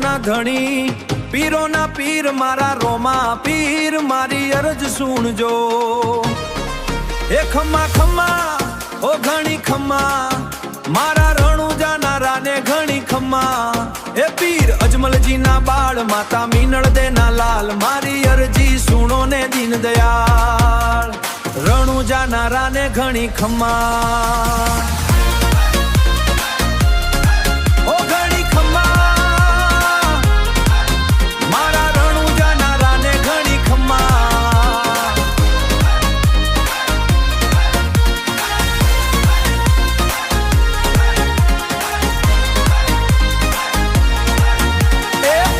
ના ધણી, પીરોના પીર મારા રોમા પીર, મારી અરજ સુણજો. એ ખમ્મા ખમ્મા ઓ ઘણી ખમ્મા, મારા રણુજાના રાને ઘણી ખમ્મા. એ પીર અજમલજીના બાળ, માતા મીનળ દેના લાલ, મારી અરજી સુણો ને દીન દયાળ. રણુજાના રાને ઘણી ખમ્મા. ઓ ઘણી ખમ્મા, મારા રણુજાના રાને ઘણી ખમ્મા.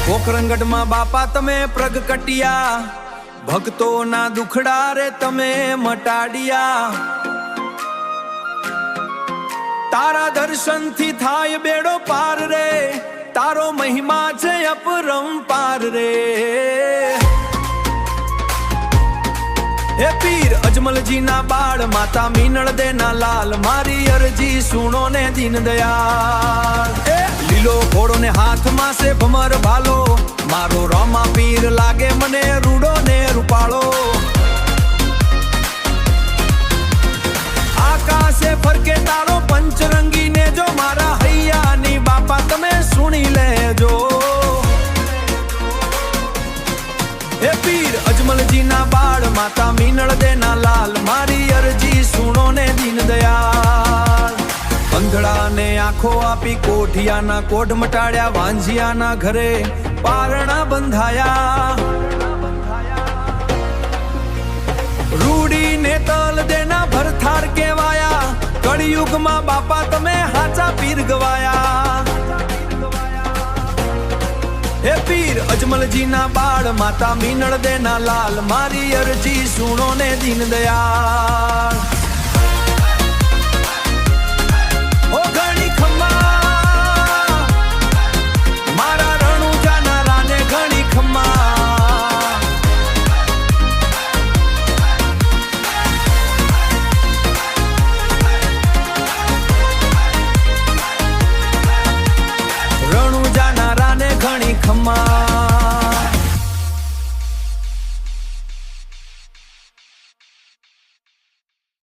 પોખરંગઢમાં બાપા તમે પ્રગટયા, ભક્તોના દુખડા રે તમે મટાડ્યા. તારા દર્શનથી થાય બેડો પાર રે, તારો મહિમા છે અપરંપાર રે. હે પીર અજમલજીના બાળ, માતા મીનળ દેના લાલ, મારી અરજી સુણો ને દીન દયાળ. લીલો ઘોડો ને હાથમાં છે ભમર ભાલો, મારો રોમા પીર લાગે મને રૂડો ને રૂપાળો. આકાશે ફરકે તારો પંચરંગી ને જો, મારા હૈયાની બાપા તમે સુણી લેજો. હે પીર અજમલજીના બાળ, માતા મીનળ દેના લાલ, મારી અરજી સુણો ને દીન દયાળ. અંધળાને આંખો આપી કોઠિયાના કોઢ મટાડ્યા, વાંઝિયાના ઘરે પારણા બંધાયા. રૂડીને તલ દેના ભરથાર કેવાયા, કળિયુગમાં બાપા તમે હાચા પીર ગવાયા. હે પીર અજમલજીના બાળ, માતા મીનળ દેના લાલ, મારી અરજી સુણો ને દીન દયાળ.